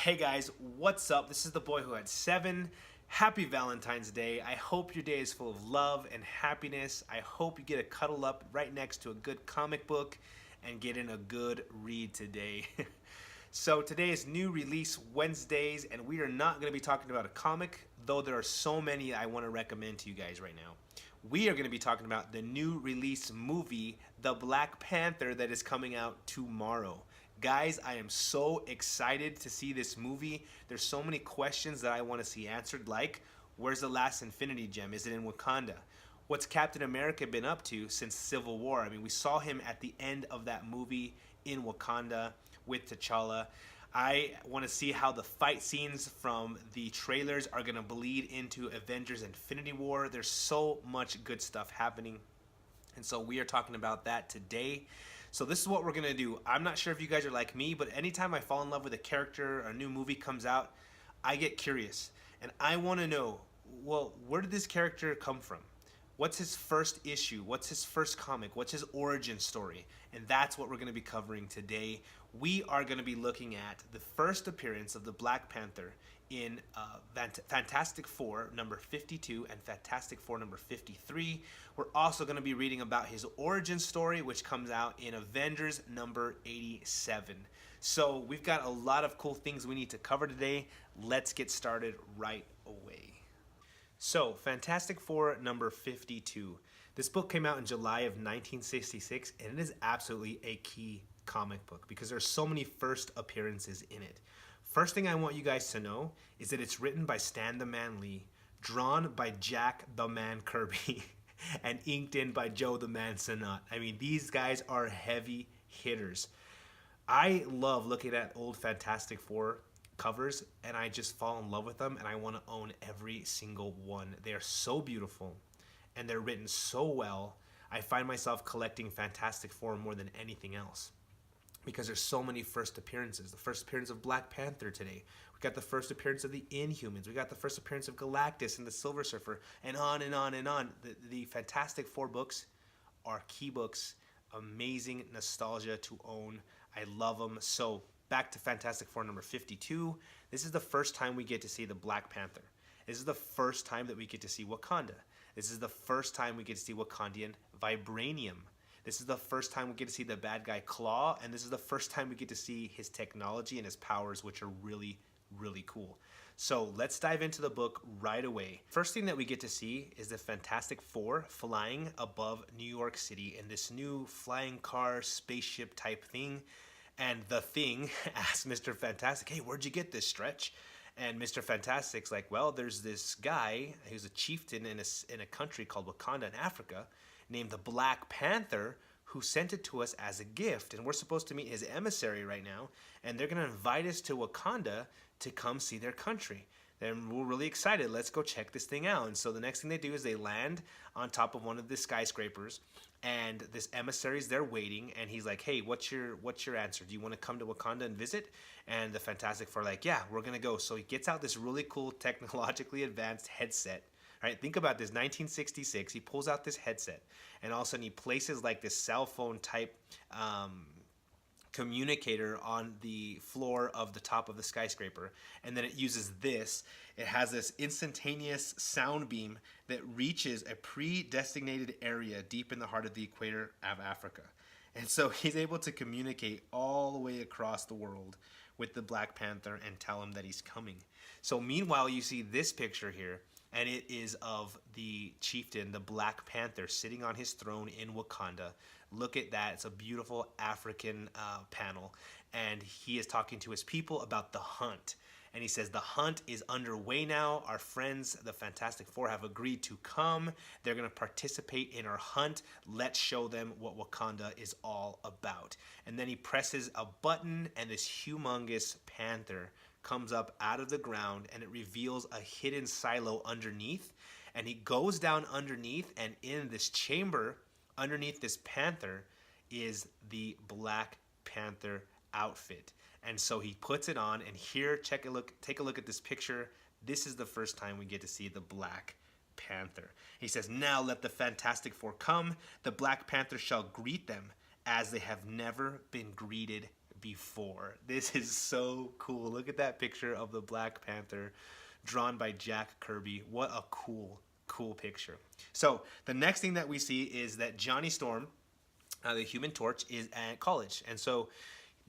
Hey guys, what's up? This is the boy who had 7. Happy Valentine's Day. I hope your day is full of love and happiness. I hope you get a cuddle up right next to a good comic book and get in a good read today. So today is new release Wednesdays, and we are not going to be talking about a comic, though there are so many I want to recommend to you guys right now. We are going to be talking about the new release movie, The Black Panther, that is coming out tomorrow. Guys, I am so excited to see this movie. There's so many questions that I want to see answered, like, where's the last Infinity Gem? Is it in Wakanda? What's Captain America been up to since Civil War? I mean, we saw him at the end of that movie in Wakanda with T'Challa. I want to see how the fight scenes from the trailers are going to bleed into Avengers Infinity War. There's so much good stuff happening. And so we are talking about that today. So this is what we're going to do. I'm not sure if you guys are like me, but anytime I fall in love with a character or a new movie comes out, I get curious. And I want to know, well, where did this character come from? What's his first issue? What's his first comic? What's his origin story? And that's what we're going to be covering today. We are going to be looking at the first appearance of the Black Panther in Fantastic Four number 52 and Fantastic Four number 53. We're also going to be reading about his origin story, which comes out in Avengers number 87. So we've got a lot of cool things we need to cover today. Let's get started right away. So, Fantastic Four number 52. This book came out in July of 1966, and it is absolutely a key comic book because there's so many first appearances in it. First thing I want you guys to know is that it's written by Stan the Man Lee, drawn by Jack the Man Kirby, and inked in by Joe the Man Sinnott. I mean, these guys are heavy hitters. I love looking at old Fantastic Four covers, and I just fall in love with them, and I want to own every single one. They are so beautiful, and they're written so well. I find myself collecting Fantastic Four more than anything else because there's so many first appearances. The first appearance of Black Panther today. We got the first appearance of the Inhumans. We got the first appearance of Galactus and the Silver Surfer, and on and on and on. The Fantastic Four books are key books. Amazing nostalgia to own. I love them. So back to Fantastic Four number 52. This is the first time we get to see the Black Panther. This is the first time that we get to see Wakanda. This is the first time we get to see Wakandian Vibranium. This is the first time we get to see the bad guy Klaw, and this is the first time we get to see his technology and his powers, which are really, really cool. So let's dive into the book right away. First thing that we get to see is the Fantastic Four flying above New York City in this new flying car spaceship type thing. And the Thing asks Mr. Fantastic, hey, where'd you get this, Stretch? And Mr. Fantastic's like, well, there's this guy who's a chieftain in a country called Wakanda in Africa named the Black Panther who sent it to us as a gift. And we're supposed to meet his emissary right now. And they're going to invite us to Wakanda to come see their country. And we're really excited. Let's go check this thing out. And so the next thing they do is they land on top of one of the skyscrapers, and this emissary's there waiting, and he's like, hey, what's your answer? Do you want to come to Wakanda and visit? And the Fantastic Four are like, yeah, we're going to go. So he gets out this really cool technologically advanced headset. Right? Think about this, 1966, he pulls out this headset, and all of a sudden he places like this cell phone type communicator on the floor of the top of the skyscraper, and then it uses this. It has this instantaneous sound beam that reaches a pre-designated area deep in the heart of the equator of Africa. And so he's able to communicate all the way across the world with the Black Panther and tell him that he's coming. So meanwhile, you see this picture here, and it is of the chieftain, the Black Panther, sitting on his throne in Wakanda. Look at that. It's a beautiful African panel. And he is talking to his people about the hunt. And he says, the hunt is underway now. Our friends, the Fantastic Four, have agreed to come. They're going to participate in our hunt. Let's show them what Wakanda is all about. And then he presses a button, and this humongous panther comes up out of the ground, and it reveals a hidden silo underneath. And he goes down underneath, and in this chamber underneath this panther is the Black Panther outfit. And so he puts it on, and here, take a look at this picture. This is the first time we get to see the Black Panther. He says, now let the Fantastic Four come. The Black Panther shall greet them as they have never been greeted before. This is so cool. Look at that picture of the Black Panther drawn by Jack Kirby. What a cool picture. So the next thing that we see is that Johnny Storm, the Human Torch, is at college. And so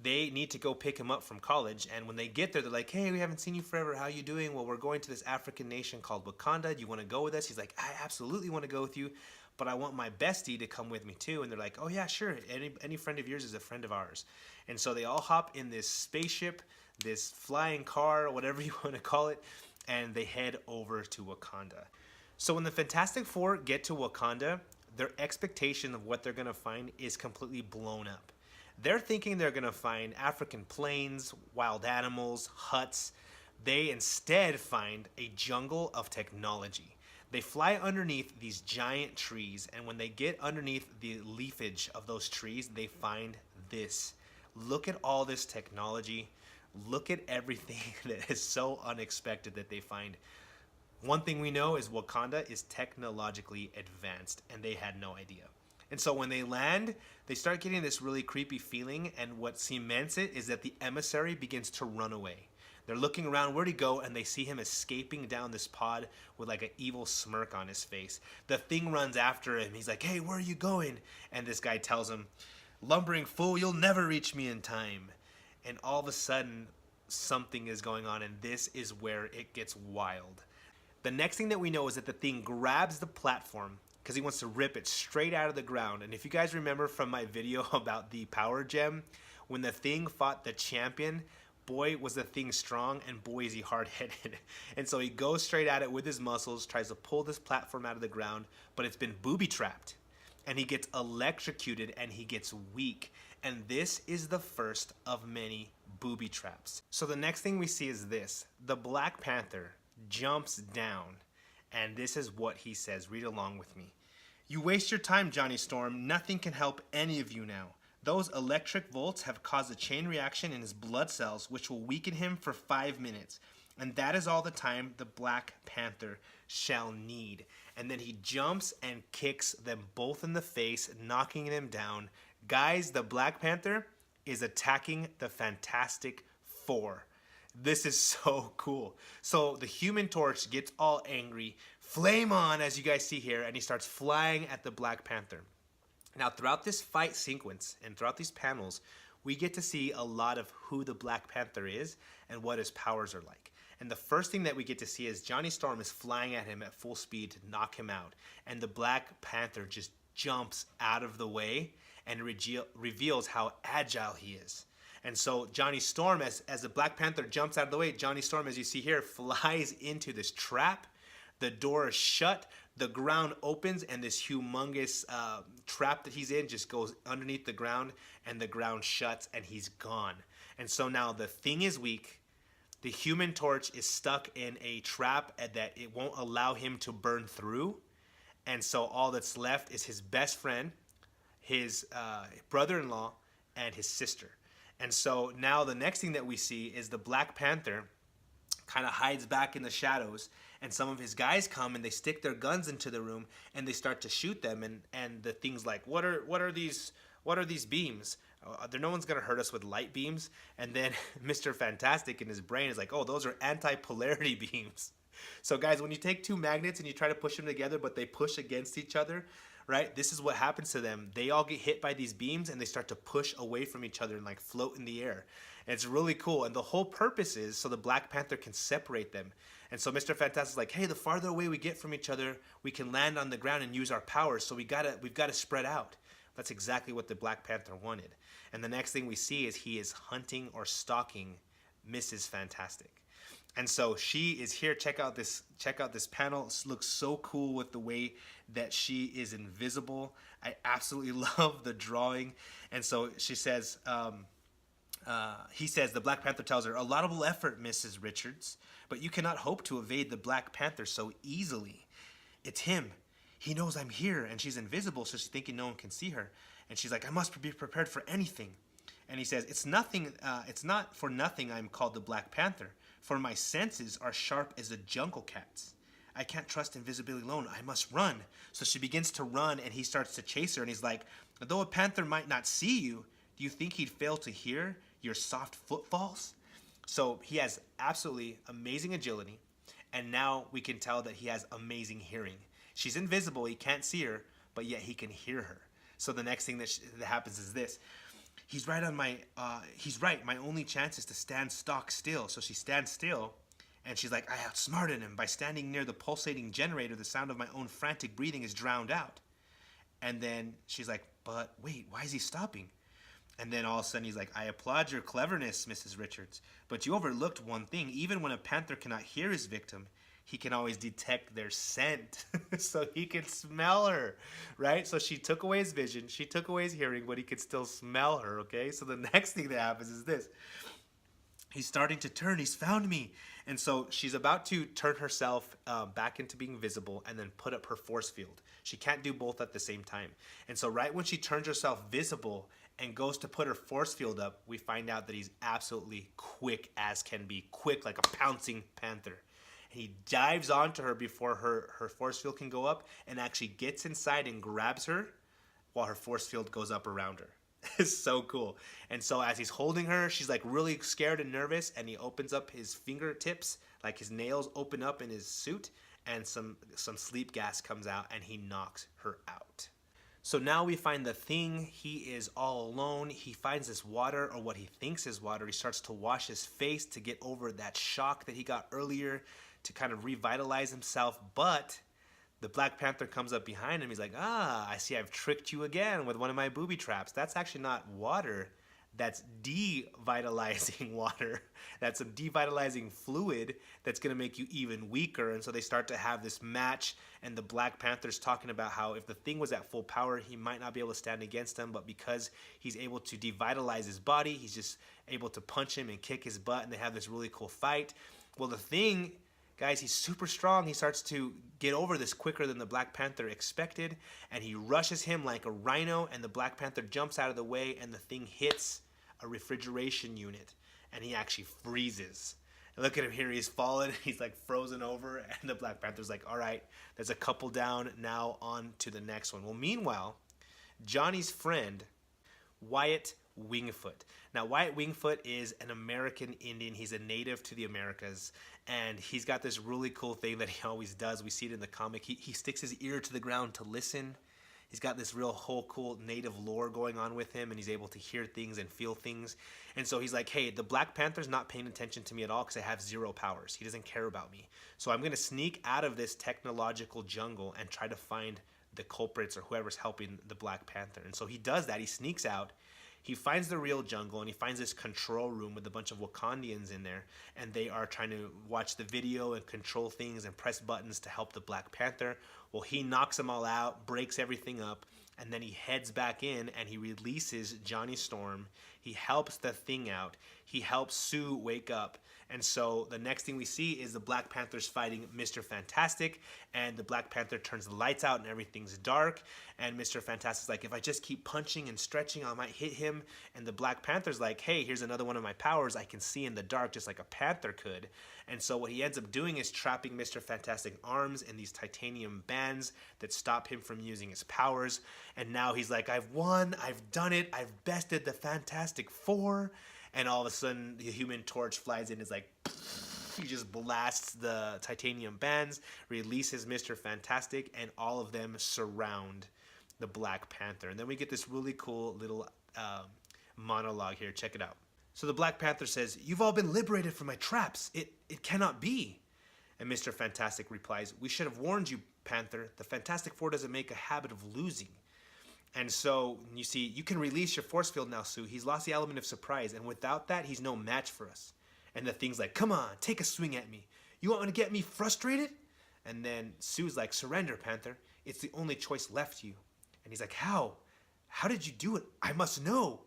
they need to go pick him up from college. And when they get there, they're like, hey, we haven't seen you forever. How you doing? Well, we're going to this African nation called Wakanda. Do you want to go with us? He's like, I absolutely want to go with you, but I want my bestie to come with me too. And they're like, oh yeah, sure. Any friend of yours is a friend of ours. And so they all hop in this spaceship, this flying car, whatever you want to call it, and they head over to Wakanda. So when the Fantastic Four get to Wakanda, their expectation of what they're going to find is completely blown up. They're thinking they're going to find African plains, wild animals, huts. They instead find a jungle of technology. They fly underneath these giant trees, and when they get underneath the leafage of those trees, they find this. Look at all this technology. Look at everything that is so unexpected that they find. One thing we know is Wakanda is technologically advanced, and they had no idea. And so when they land, they start getting this really creepy feeling, and what cements it is that the emissary begins to run away. They're looking around, where'd he go? And they see him escaping down this pod with like an evil smirk on his face. The thing runs after him. He's like, hey, where are you going? And this guy tells him, lumbering fool, you'll never reach me in time. And all of a sudden, something is going on, and this is where it gets wild. The next thing that we know is that the thing grabs the platform because he wants to rip it straight out of the ground. And if you guys remember from my video about the power gem, when the thing fought the champion, boy was the thing strong, and boy is he hard-headed. And so he goes straight at it with his muscles, tries to pull this platform out of the ground, but it's been booby-trapped. And he gets electrocuted, and he gets weak. And this is the first of many booby traps. So the next thing we see is this. The Black Panther jumps down, and this is what he says. Read along with me. You waste your time, Johnny Storm. Nothing can help any of you now. Those electric volts have caused a chain reaction in his blood cells, which will weaken him for 5 minutes. And that is all the time the Black Panther shall need. And then he jumps and kicks them both in the face, knocking them down. Guys, the Black Panther is attacking the Fantastic Four. This is so cool. So the Human Torch gets all angry, flame on, as you guys see here, and he starts flying at the Black Panther. Now, throughout this fight sequence and throughout these panels, we get to see a lot of who the Black Panther is and what his powers are like. And the first thing that we get to see is Johnny Storm is flying at him at full speed to knock him out. And the Black Panther just jumps out of the way and reveals how agile he is. And so Johnny Storm, as the Black Panther jumps out of the way, Johnny Storm, as you see here, flies into this trap. The door is shut, the ground opens, and this humongous trap that he's in just goes underneath the ground, and the ground shuts, and he's gone. And so now the thing is weak. The Human Torch is stuck in a trap that it won't allow him to burn through. And so all that's left is his best friend, his brother-in-law, and his sister. And so now the next thing that we see is the Black Panther kind of hides back in the shadows, and some of his guys come and they stick their guns into the room and they start to shoot them, and the thing's like, what are these beams? No one's gonna hurt us with light beams. And then Mr. Fantastic in his brain is like, oh, those are anti-polarity beams. So guys, when you take two magnets and you try to push them together but they push against each other, right? This is what happens to them. They all get hit by these beams and they start to push away from each other and like float in the air. And it's really cool. And the whole purpose is so the Black Panther can separate them. And so Mr. Fantastic's like, hey, the farther away we get from each other, we can land on the ground and use our powers. So we've got to spread out. That's exactly what the Black Panther wanted. And the next thing we see is he is hunting or stalking Mrs. Fantastic. And so she is here. Check out this panel. It looks so cool with the way that she is invisible. I absolutely love the drawing. And so she says, he says, the Black Panther tells her, a laudable effort, Mrs. Richards, but you cannot hope to evade the Black Panther so easily. It's him. He knows I'm here, and she's invisible, so she's thinking no one can see her. And she's like, I must be prepared for anything. And he says, it's not for nothing I'm called the Black Panther, for my senses are sharp as a jungle cat's. I can't trust invisibility alone. I must run. So she begins to run, and he starts to chase her, and he's like, though a panther might not see you, do you think he'd fail to hear? your soft footfalls. So he has absolutely amazing agility, and now we can tell that he has amazing hearing. She's invisible, he can't see her, but yet he can hear her. So the next thing that happens is this. He's right. My only chance is to stand stock still. So she stands still, and she's like, I outsmarted him. By standing near the pulsating generator, the sound of my own frantic breathing is drowned out. And then she's like, but wait, why is he stopping? And then all of a sudden he's like, I applaud your cleverness, Mrs. Richards. But you overlooked one thing. Even when a panther cannot hear his victim, he can always detect their scent. So he can smell her, right? So she took away his vision. She took away his hearing, but he could still smell her, okay? So the next thing that happens is this. He's starting to turn. He's found me. And so she's about to turn herself back into being visible and then put up her force field. She can't do both at the same time. And so right when she turns herself visible and goes to put her force field up, we find out that he's absolutely quick as can be. Quick like a pouncing panther. He dives onto her before her force field can go up and actually gets inside and grabs her while her force field goes up around her. It's so cool. And so as he's holding her, she's like really scared and nervous, and he opens up his fingertips, like his nails open up in his suit, and some sleep gas comes out and he knocks her out. So now we find the Thing. He is all alone. He finds this water, or what he thinks is water. He starts to wash his face to get over that shock that he got earlier, to kind of revitalize himself. But the Black Panther comes up behind him. He's like, I see I've tricked you again with one of my booby traps. That's actually not water. That's devitalizing water. That's some devitalizing fluid that's going to make you even weaker. And so they start to have this match, and the Black Panther's talking about how if the Thing was at full power, he might not be able to stand against him, but because he's able to devitalize his body, he's just able to punch him and kick his butt, and they have this really cool fight. Well, the Thing, guys, he's super strong. He starts to get over this quicker than the Black Panther expected, and he rushes him like a rhino, and the Black Panther jumps out of the way, and the Thing hits a refrigeration unit, and he actually freezes. And look at him here. He's fallen. He's like frozen over, and the Black Panther's like, all right, there's a couple down. Now on to the next one. Well, meanwhile, Johnny's friend, Wyatt Wingfoot. Now, Wyatt Wingfoot is an American Indian. He's a native to the Americas, and he's got this really cool thing that he always does. We see it in the comic. He sticks his ear to the ground to listen. He's got this real whole cool native lore going on with him, and he's able to hear things and feel things. And so he's like, hey, the Black Panther's not paying attention to me at all because I have 0 powers. He doesn't care about me. So I'm going to sneak out of this technological jungle and try to find the culprits or whoever's helping the Black Panther. And so he does that. He sneaks out. He finds the real jungle, and he finds this control room with a bunch of Wakandians in there, and they are trying to watch the video and control things and press buttons to help the Black Panther. Well, he knocks them all out, breaks everything up, and then he heads back in and he releases Johnny Storm. He helps the Thing out. He helps Sue wake up. And so the next thing we see is the Black Panther's fighting Mr. Fantastic, and the Black Panther turns the lights out and everything's dark, and Mr. Fantastic's like, if I just keep punching and stretching, I might hit him. And the Black Panther's like, hey, here's another one of my powers. I can see in the dark just like a panther could. And so what he ends up doing is trapping Mr. Fantastic arms in these titanium bands that stop him from using his powers. And now he's like, I've won, I've done it, I've bested the Fantastic Four. And all of a sudden, the Human Torch flies in and is like, he just blasts the titanium bands, releases Mr. Fantastic, and all of them surround the Black Panther. And then we get this really cool little monologue here. Check it out. So the Black Panther says, you've all been liberated from my traps. It cannot be. And Mr. Fantastic replies, we should have warned you, Panther. The Fantastic Four doesn't make a habit of losing. And so, you see, you can release your force field now, Sue. He's lost the element of surprise, and without that, he's no match for us. And the Thing's like, come on, take a swing at me. You want to get me frustrated? And then Sue's like, surrender, Panther. It's the only choice left to you. And he's like, how? How did you do it? I must know.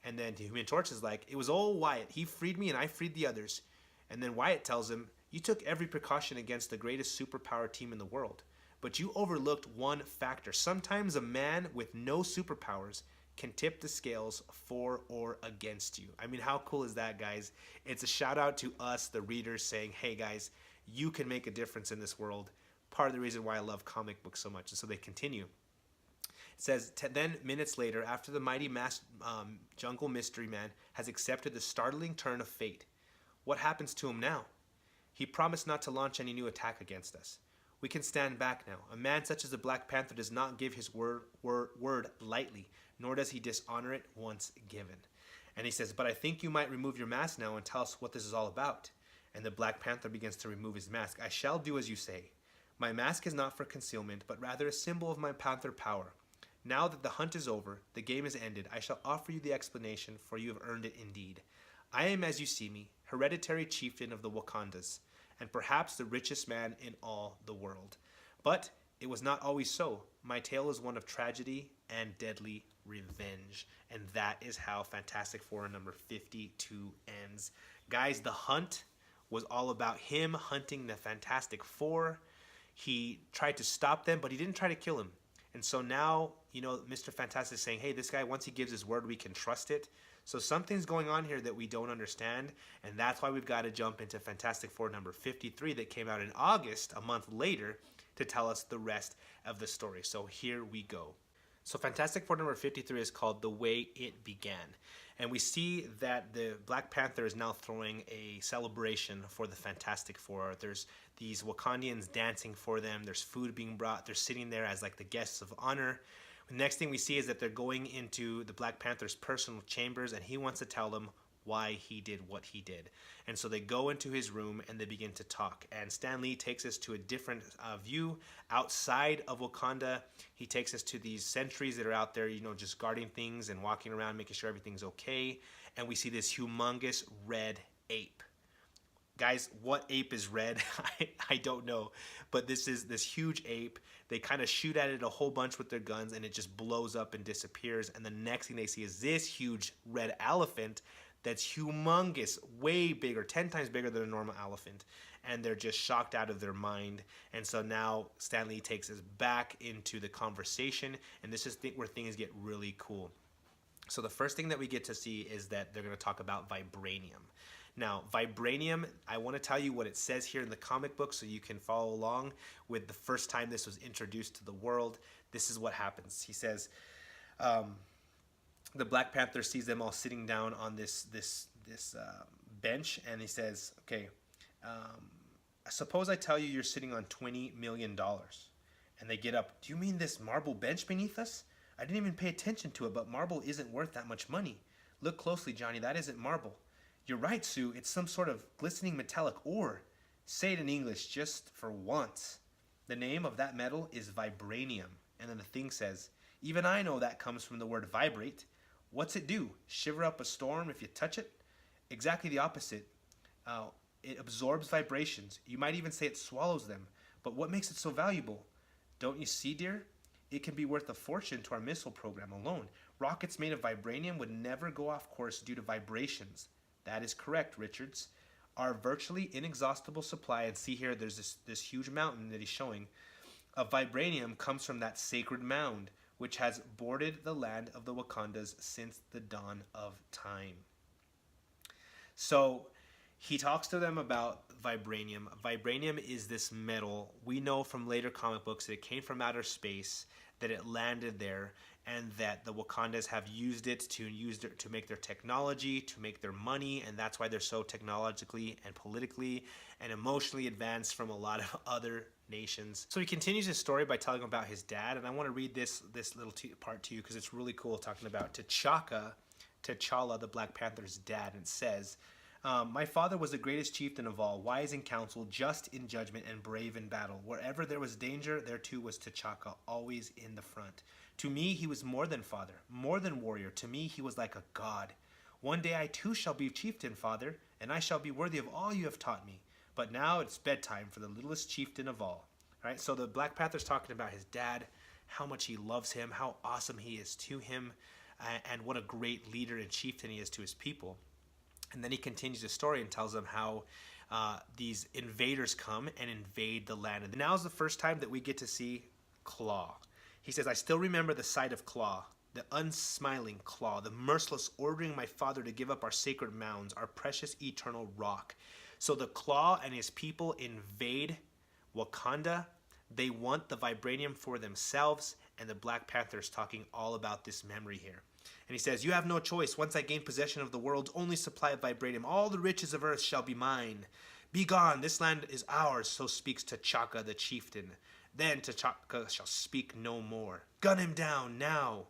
And then the Human Torch is like, it was old Wyatt. He freed me and I freed the others. And then Wyatt tells him, you took every precaution against the greatest superpower team in the world. But you overlooked one factor. Sometimes a man with no superpowers can tip the scales for or against you. I mean, how cool is that, guys? It's a shout out to us, the readers, saying, hey, guys, you can make a difference in this world. Part of the reason why I love comic books so much. And so they continue. It says, then minutes later, after the mighty jungle mystery man has accepted the startling turn of fate, what happens to him now? He promised not to launch any new attack against us. We can stand back now. A man such as the Black Panther does not give his word lightly, nor does he dishonor it once given. And he says, but I think you might remove your mask now and tell us what this is all about. And the Black Panther begins to remove his mask. I shall do as you say. My mask is not for concealment, but rather a symbol of my panther power. Now that the hunt is over, the game is ended, I shall offer you the explanation, for you have earned it indeed. I am, as you see me, hereditary chieftain of the Wakandas, and perhaps the richest man in all the world. But it was not always so. My tale is one of tragedy and deadly revenge. And that is how Fantastic Four number 52 ends. Guys, the hunt was all about him hunting the Fantastic Four. He tried to stop them, but he didn't try to kill him. And so now, Mr. Fantastic is saying, hey, this guy, once he gives his word, we can trust it. So something's going on here that we don't understand, and that's why we've got to jump into Fantastic Four number 53 that came out in August, a month later, to tell us the rest of the story. So here we go. So Fantastic Four number 53 is called The Way It Began. And we see that the Black Panther is now throwing a celebration for the Fantastic Four. There's these Wakandians dancing for them. There's food being brought. They're sitting there as like the guests of honor. The next thing we see is that they're going into the Black Panther's personal chambers, and he wants to tell them why he did what he did. And so they go into his room and they begin to talk. And Stan Lee takes us to a different view outside of Wakanda. He takes us to these sentries that are out there, just guarding things and walking around, making sure everything's okay. And we see this humongous red ape. Guys, what ape is red? I don't know. But this is this huge ape. They kind of shoot at it a whole bunch with their guns, and it just blows up and disappears. And the next thing they see is this huge red elephant that's humongous, way bigger, 10 times bigger than a normal elephant. And they're just shocked out of their mind. And so now Stan Lee takes us back into the conversation, and this is where things get really cool. So the first thing that we get to see is that they're going to talk about Vibranium. Now, Vibranium, I want to tell you what it says here in the comic book so you can follow along with the first time this was introduced to the world. This is what happens. He says, the Black Panther sees them all sitting down on this bench, and he says, okay, suppose I tell you you're sitting on $20 million. And they get up. Do you mean this marble bench beneath us? I didn't even pay attention to it, but marble isn't worth that much money. Look closely, Johnny, that isn't marble. You're right, Sue, it's some sort of glistening metallic ore. Say it in English just for once. The name of that metal is Vibranium. And then the thing says, even I know that comes from the word vibrate. What's it do? Shiver up a storm if you touch it? Exactly the opposite. It absorbs vibrations. You might even say it swallows them. But what makes it so valuable? Don't you see, dear? It can be worth a fortune to our missile program alone. Rockets made of vibranium would never go off course due to vibrations. That is correct, Richards. Our virtually inexhaustible supply, and see here there's this huge mountain that he's showing, of vibranium comes from that sacred mound, which has bordered the land of the Wakandas since the dawn of time. So he talks to them about vibranium. Vibranium is this metal. We know from later comic books that it came from outer space, that it landed there, and that the Wakandas have used it to make their technology, to make their money, and that's why they're so technologically and politically and emotionally advanced from a lot of other nations. So he continues his story by telling about his dad, and I want to read this little part to you because it's really cool, talking about T'Challa, the Black Panther's dad. And it says, my father was the greatest chieftain of all, wise in counsel, just in judgment, and brave in battle. Wherever there was danger, there too was T'Chaka, always in the front. To me, he was more than father, more than warrior. To me, he was like a god. One day I too shall be chieftain, father, and I shall be worthy of all you have taught me. But now it's bedtime for the littlest chieftain of all. All right, so the Black Panther's talking about his dad, how much he loves him, how awesome he is to him, and what a great leader and chieftain he is to his people. And then he continues the story and tells them how these invaders come and invade the land. And now is the first time that we get to see Klaw. He says, I still remember the sight of Klaw, the unsmiling Klaw, the merciless ordering my father to give up our sacred mounds, our precious eternal rock. So the Klaw and his people invade Wakanda. They want the vibranium for themselves, And the Black Panther is talking all about this memory here. And he says, "You have no choice. Once I gain possession of the world's only supply of vibranium, all the riches of earth shall be mine. Be gone, this land is ours," so speaks T'Chaka the chieftain. Then T'Chaka shall speak no more. "Gun him down, now."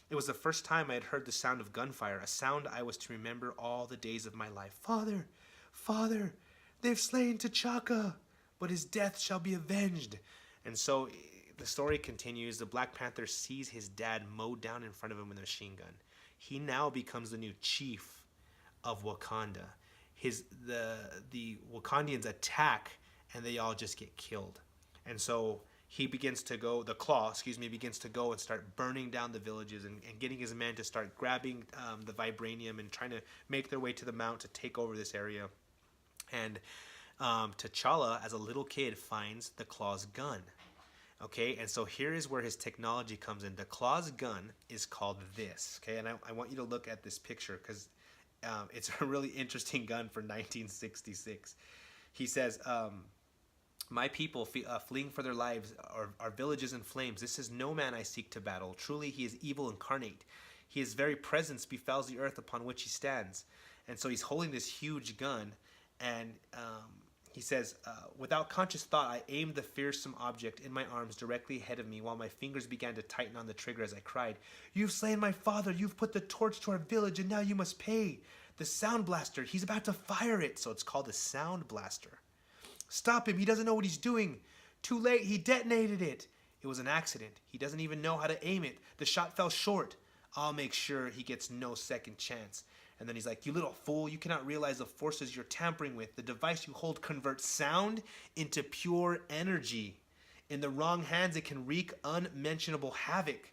It was the first time I had heard the sound of gunfire, a sound I was to remember all the days of my life. "Father, father, they've slain T'Chaka, but his death shall be avenged." And so the story continues. The Black Panther sees his dad mowed down in front of him with a machine gun. He now becomes the new chief of Wakanda. The Wakandians attack, and they all just get killed. And so he begins to go, the Klaw, begins to go and start burning down the villages and getting his men to start grabbing the vibranium and trying to make their way to the mount to take over this area. And T'Challa, as a little kid, finds the Klaw's gun. Okay, and so here is where his technology comes in. The Klaw's gun is called this. Okay, and I want you to look at this picture because it's a really interesting gun for 1966. He says, "My people fleeing for their lives, our villages in flames. This is no man I seek to battle. Truly he is evil incarnate. His very presence befouls the earth upon which he stands." And so he's holding this huge gun, and he says, "Without conscious thought, I aimed the fearsome object in my arms directly ahead of me while my fingers began to tighten on the trigger as I cried, 'You've slain my father, you've put the torch to our village, and now you must pay. The sound blaster, he's about to fire it.'" So it's called a sound blaster. "Stop him, he doesn't know what he's doing. Too late, he detonated it. It was an accident. He doesn't even know how to aim it. The shot fell short. I'll make sure he gets no second chance." And then he's like, "You little fool, you cannot realize the forces you're tampering with. The device you hold converts sound into pure energy. In the wrong hands, it can wreak unmentionable havoc.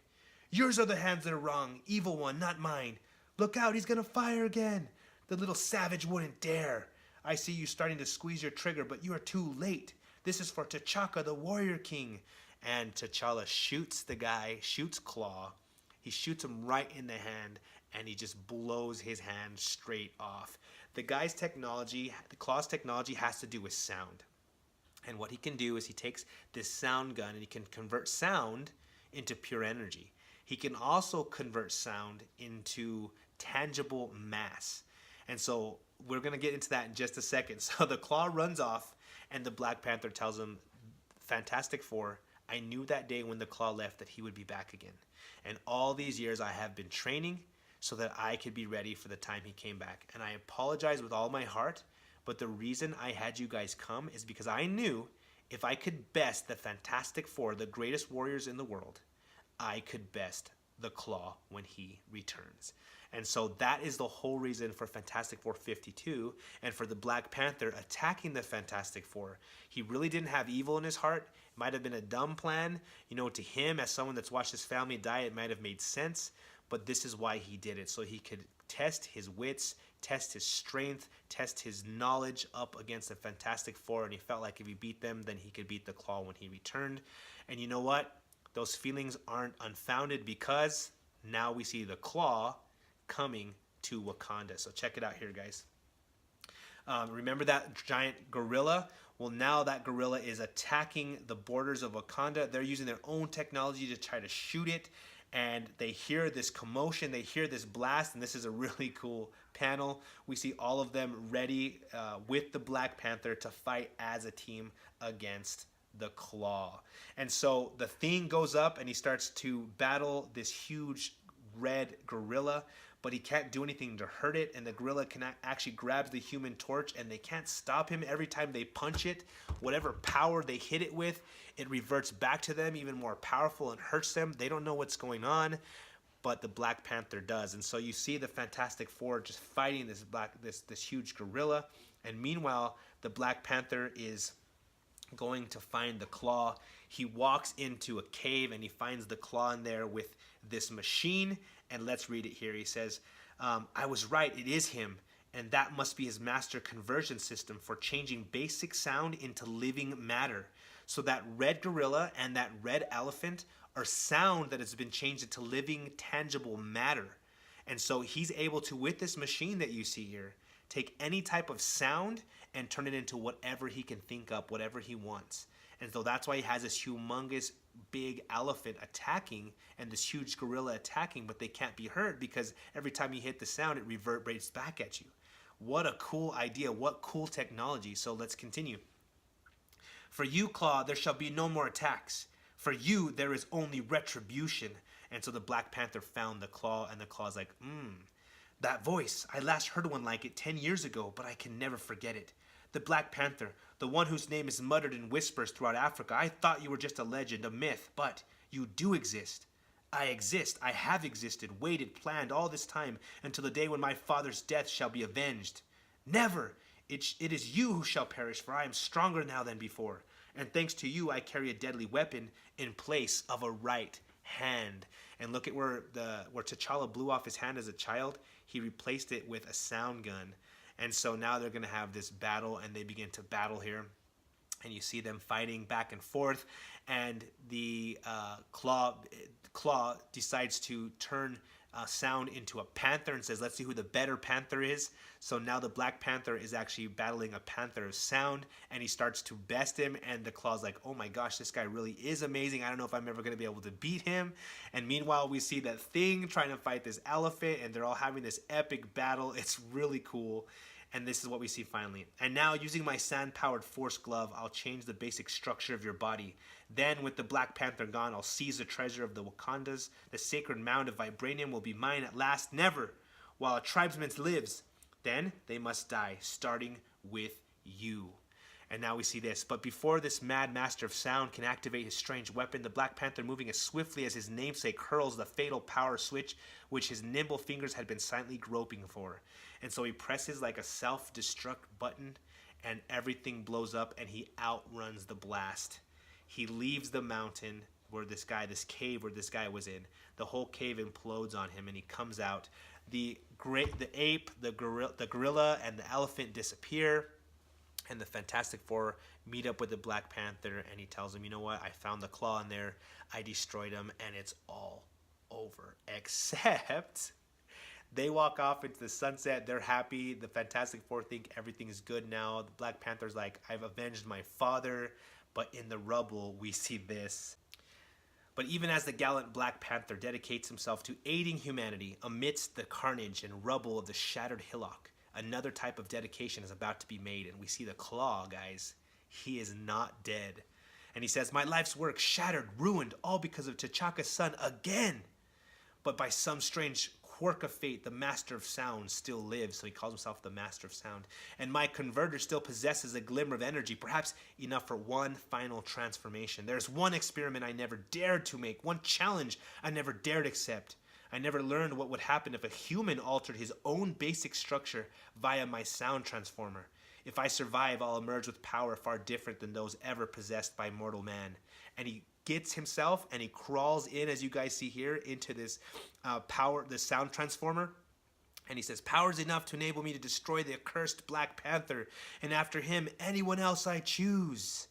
Yours are the hands that are wrong, evil one, not mine. Look out, he's gonna fire again. The little savage wouldn't dare. I see you starting to squeeze your trigger, but you are too late. This is for T'Chaka, the warrior king." And T'Challa shoots the guy, shoots Klaw. He shoots him right in the hand, and he just blows his hand straight off. The guy's technology, the Klaw's technology, has to do with sound. And what he can do is he takes this sound gun and he can convert sound into pure energy. He can also convert sound into tangible mass. And so we're going to get into that in just a second. So the Klaw runs off, and the Black Panther tells him, "Fantastic Four, I knew that day when the Klaw left that he would be back again. And all these years I have been training so that I could be ready for the time he came back. And I apologize with all my heart, but the reason I had you guys come is because I knew if I could best the Fantastic Four, the greatest warriors in the world, I could best the Klaw when he returns." And so that is the whole reason for Fantastic Four 52 and for the Black Panther attacking the Fantastic Four. He really didn't have evil in his heart. It might have been a dumb plan. You know, to him, as someone that's watched his family die, it might have made sense. But this is why he did it, so he could test his wits, test his strength, test his knowledge up against the Fantastic Four. And he felt like if he beat them, then he could beat the Klaw when he returned. And you know what? Those feelings aren't unfounded because now we see the Klaw coming to Wakanda. So check it out here, guys. Remember that giant gorilla? Well, now that gorilla is attacking the borders of Wakanda. They're using their own technology to try to shoot it, and they hear this commotion, they hear this blast, and this is a really cool panel. We see all of them ready with the Black Panther to fight as a team against the Klaw. And so the Thing goes up and he starts to battle this huge red gorilla, but he can't do anything to hurt it, and the gorilla can actually grab the Human Torch, and they can't stop him. Every time they punch it, whatever power they hit it with, it reverts back to them even more powerful and hurts them. They don't know what's going on, but the Black Panther does. And so you see the Fantastic Four just fighting this huge gorilla, and meanwhile the Black Panther is going to find the Klaw. He walks into a cave and he finds the Klaw in there with this machine. And let's read it here. He says, "I was right, it is him. And that must be his master conversion system for changing basic sound into living matter. So that red gorilla and that red elephant are sound that has been changed into living, tangible matter." And so he's able to, with this machine that you see here, take any type of sound and turn it into whatever he can think up, whatever he wants. And so that's why he has this humongous big elephant attacking and this huge gorilla attacking, but they can't be hurt because every time you hit the sound, it reverberates back at you. What a cool idea. What cool technology. So let's continue. For you, Klaw, there shall be no more attacks. For you, there is only retribution. And so the Black Panther found the Klaw, and the Klaw's like, that voice, I last heard one like it 10 years ago, but I can never forget it. The Black Panther, the one whose name is muttered in whispers throughout Africa. I thought you were just a legend, a myth, but you do exist. I exist, I have existed, waited, planned all this time until the day when my father's death shall be avenged. Never! It is you who shall perish, for I am stronger now than before. And thanks to you, I carry a deadly weapon in place of a right hand. And look at where T'Challa blew off his hand as a child. He replaced it with a sound gun. And so now they're going to have this battle, and they begin to battle here. And you see them fighting back and forth. And the Klaw decides to turn sound into a panther and says, let's see who the better panther is. So now the Black Panther is actually battling a panther of sound, and he starts to best him, and the Klaw's like, oh my gosh, this guy really is amazing. I don't know if I'm ever going to be able to beat him. And meanwhile, we see that Thing trying to fight this elephant, and they're all having this epic battle. It's really cool. And this is what we see finally. And now, using my sand-powered force glove, I'll change the basic structure of your body. Then, with the Black Panther gone, I'll seize the treasure of the Wakandas. The sacred mound of Vibranium will be mine at last, never, while a tribesman lives. Then, they must die, starting with you. And now we see this. But before this mad master of sound can activate his strange weapon, the Black Panther, moving as swiftly as his namesake, hurls the fatal power switch which his nimble fingers had been silently groping for. And so he presses like a self-destruct button, and everything blows up, and he outruns the blast. He leaves the mountain where this cave where this guy was in. The whole cave implodes on him, and he comes out. The ape, the gorilla, and the elephant disappear. And the Fantastic Four meet up with the Black Panther, and he tells him, you know what, I found the Klaw in there, I destroyed him, and it's all over. Except they walk off into the sunset, they're happy, the Fantastic Four think everything is good now, the Black Panther's like, I've avenged my father, but in the rubble we see this. But even as the gallant Black Panther dedicates himself to aiding humanity amidst the carnage and rubble of the shattered hillock, another type of dedication is about to be made, and we see the Klaw, guys. He is not dead. And he says, my life's work shattered, ruined, all because of T'Chaka's son again. But by some strange quirk of fate, the Master of Sound still lives, so he calls himself the Master of Sound. And my converter still possesses a glimmer of energy, perhaps enough for one final transformation. There's one experiment I never dared to make, one challenge I never dared accept. I never learned what would happen if a human altered his own basic structure via my sound transformer. If I survive, I'll emerge with power far different than those ever possessed by mortal man. And he gets himself and he crawls in, as you guys see here, into this the sound transformer. And he says, power's enough to enable me to destroy the accursed Black Panther, and after him, anyone else I choose.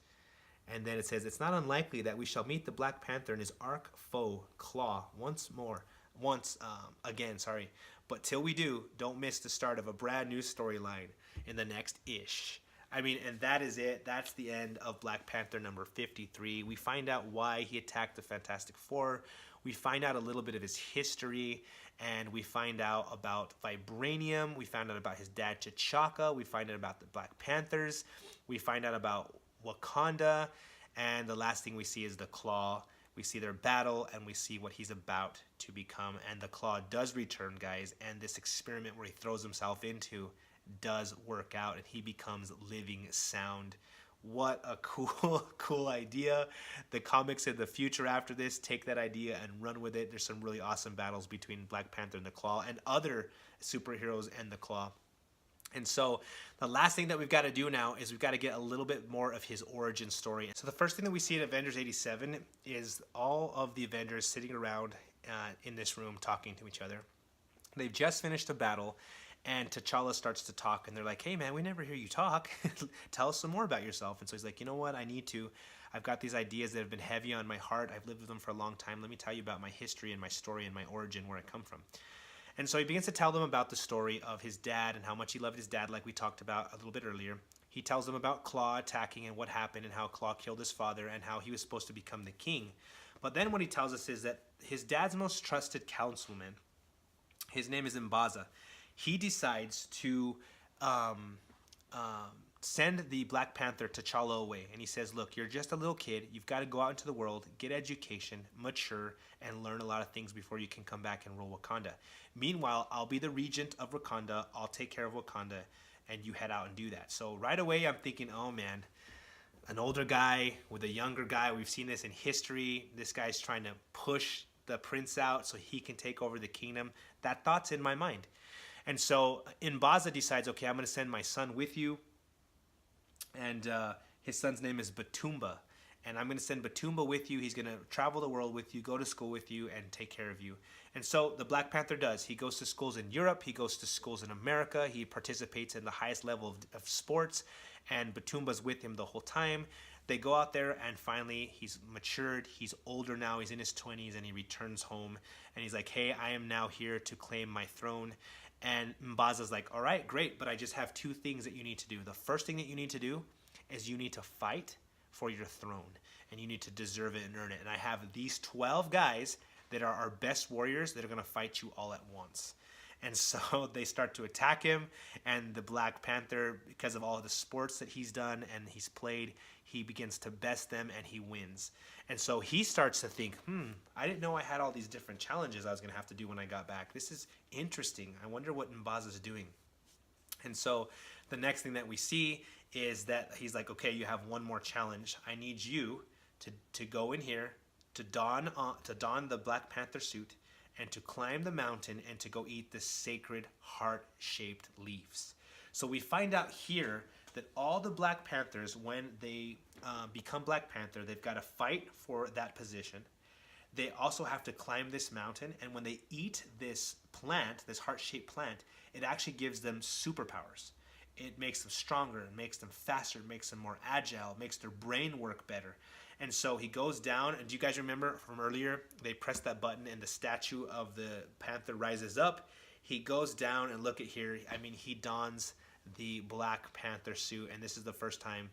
And then it says, it's not unlikely that we shall meet the Black Panther and his arch foe, Klaw, once again. But till we do, don't miss the start of a brand new storyline in the next ish. I mean, and that is it. That's the end of Black Panther number 53. We find out why he attacked the Fantastic Four. We find out a little bit of his history, and we find out about Vibranium. We find out about his dad, T'Chaka. We find out about the Black Panthers. We find out about Wakanda, and the last thing we see is the Klaw. We see their battle, and we see what he's about to become. And the Klaw does return, guys, and this experiment where he throws himself into does work out, and he becomes living sound. What a cool idea. The comics in the future after this take that idea and run with it. There's some really awesome battles between Black Panther and the Klaw and other superheroes and the Klaw. And so the last thing that we've got to do now is we've got to get a little bit more of his origin story. So the first thing that we see in Avengers 87 is all of the Avengers sitting around in this room talking to each other. They've just finished a battle, and T'Challa starts to talk, and they're like, hey man, we never hear you talk. Tell us some more about yourself. And so he's like, you know what, I need to. I've got these ideas that have been heavy on my heart. I've lived with them for a long time. Let me tell you about my history and my story and my origin, where I come from. And so he begins to tell them about the story of his dad and how much he loved his dad, like we talked about a little bit earlier. He tells them about Klaw attacking and what happened and how Klaw killed his father and how he was supposed to become the king. But then what he tells us is that his dad's most trusted councilman, his name is M'Baza, he decides to send the Black Panther T'Challa away. And he says, look, you're just a little kid. You've got to go out into the world, get education, mature, and learn a lot of things before you can come back and rule Wakanda. Meanwhile, I'll be the regent of Wakanda. I'll take care of Wakanda, and you head out and do that. So right away, I'm thinking, oh, man, an older guy with a younger guy. We've seen this in history. This guy's trying to push the prince out so he can take over the kingdom. That thought's in my mind. And so M'Baza decides, okay, I'm going to send my son with you. And his son's name is Batumba. And I'm going to send Batumba with you. He's going to travel the world with you, go to school with you, and take care of you. And so the Black Panther does. He goes to schools in Europe. He goes to schools in America. He participates in the highest level of sports. And Batumba's with him the whole time. They go out there, and finally he's matured. He's older now. He's in his 20s, and he returns home. And he's like, hey, I am now here to claim my throne. And M'Baza's like, all right, great, but I just have two things that you need to do. The first thing that you need to do is you need to fight for your throne, and you need to deserve it and earn it. And I have these 12 guys that are our best warriors that are going to fight you all at once. And so they start to attack him, and the Black Panther, because of all of the sports that he's done and he's played, he begins to best them, and he wins. And so he starts to think, I didn't know I had all these different challenges I was going to have to do when I got back. This is interesting. I wonder what M'Baza's doing. And so the next thing that we see is that he's like, okay, you have one more challenge. I need you to go in here, to don the Black Panther suit, and to climb the mountain and to go eat the sacred heart-shaped leaves. So we find out here that all the Black Panthers, when they become Black Panther, they've got to fight for that position. They also have to climb this mountain, and when they eat this plant, this heart-shaped plant, it actually gives them superpowers. It makes them stronger, it makes them faster, it makes them more agile, it makes their brain work better. And so he goes down, and do you guys remember from earlier, they press that button and the statue of the panther rises up. He goes down, and look at here, I mean, he dons the Black Panther suit, and this is the first time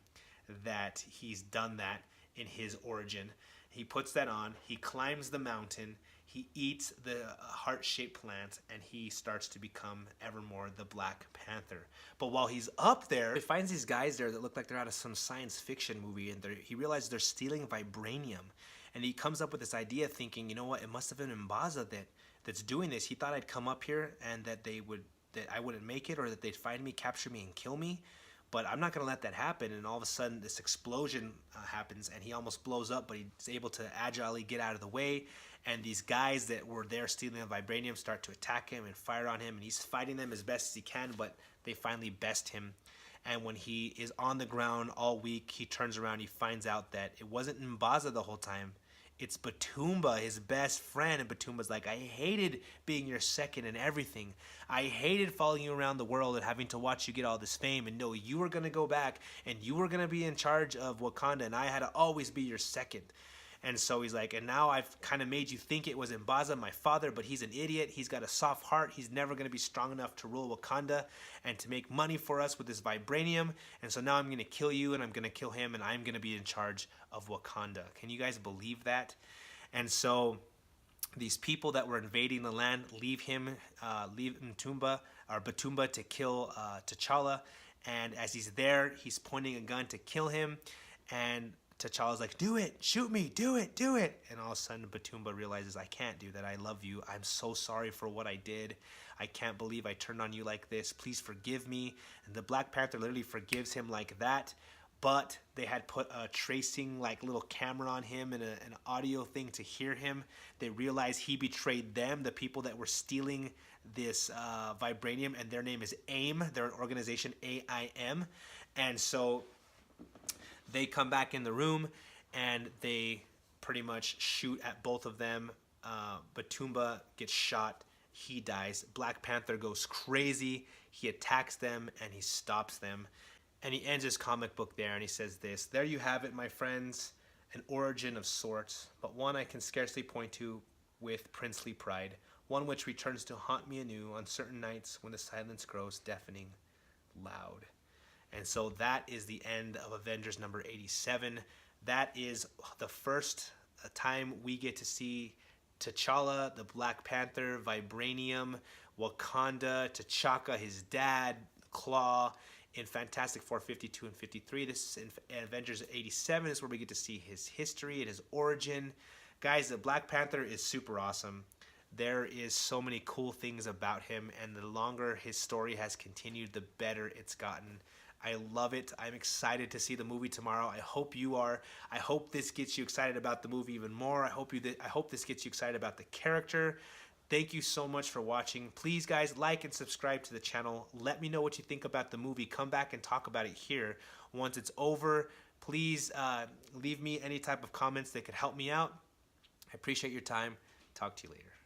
that he's done that in his origin. He puts that on, he climbs the mountain, he eats the heart-shaped plant, and he starts to become evermore the Black Panther. But while he's up there, he finds these guys there that look like they're out of some science fiction movie, and he realizes they're stealing Vibranium. And he comes up with this idea thinking, you know what, it must have been M'Baza that's doing this. He thought I'd come up here and that I wouldn't make it, or that they'd find me, capture me, and kill me. But I'm not going to let that happen. And all of a sudden, this explosion happens, and he almost blows up, but he's able to agilely get out of the way. And these guys that were there stealing the Vibranium start to attack him and fire on him, and he's fighting them as best as he can, but they finally best him. And when he is on the ground all week, he turns around, he finds out that it wasn't M'Baza the whole time. It's Batumba, his best friend. And Batumba's like, I hated being your second in everything. I hated following you around the world and having to watch you get all this fame. And no, you were going to go back and you were going to be in charge of Wakanda, and I had to always be your second. And so he's like, and now I've kind of made you think it was M'Baza, my father, but he's an idiot. He's got a soft heart. He's never going to be strong enough to rule Wakanda and to make money for us with this Vibranium. And so now I'm going to kill you, and I'm going to kill him, and I'm going to be in charge of Wakanda. Can you guys believe that? And so these people that were invading the land leave Batumba to kill T'Challa. And as he's there, he's pointing a gun to kill him, and T'Challa's like, do it, shoot me, do it, do it. And all of a sudden, Batumba realizes, I can't do that. I love you. I'm so sorry for what I did. I can't believe I turned on you like this. Please forgive me. And the Black Panther literally forgives him like that. But they had put a tracing like little camera on him and an audio thing to hear him. They realized he betrayed them, the people that were stealing this Vibranium, and their name is AIM. They're an organization, AIM. And so they come back in the room, and they pretty much shoot at both of them. Batumba gets shot. He dies. Black Panther goes crazy. He attacks them, and he stops them. And he ends his comic book there, and he says this: there you have it, my friends, an origin of sorts, but one I can scarcely point to with princely pride. one which returns to haunt me anew on certain nights when the silence grows deafening loud. And so that is the end of Avengers number 87. That is the first time we get to see T'Challa, the Black Panther, Vibranium, Wakanda, T'Chaka, his dad, Klaw, in Fantastic Four 52 and 53. This is in Avengers 87 is where we get to see his history and his origin. Guys, the Black Panther is super awesome. There is so many cool things about him, and the longer his story has continued, the better it's gotten. I love it. I'm excited to see the movie tomorrow. I hope you are. I hope this gets you excited about the movie even more. I hope this gets you excited about the character. Thank you so much for watching. Please, guys, like and subscribe to the channel. Let me know what you think about the movie. Come back and talk about it here once it's over. Please leave me any type of comments that could help me out. I appreciate your time. Talk to you later.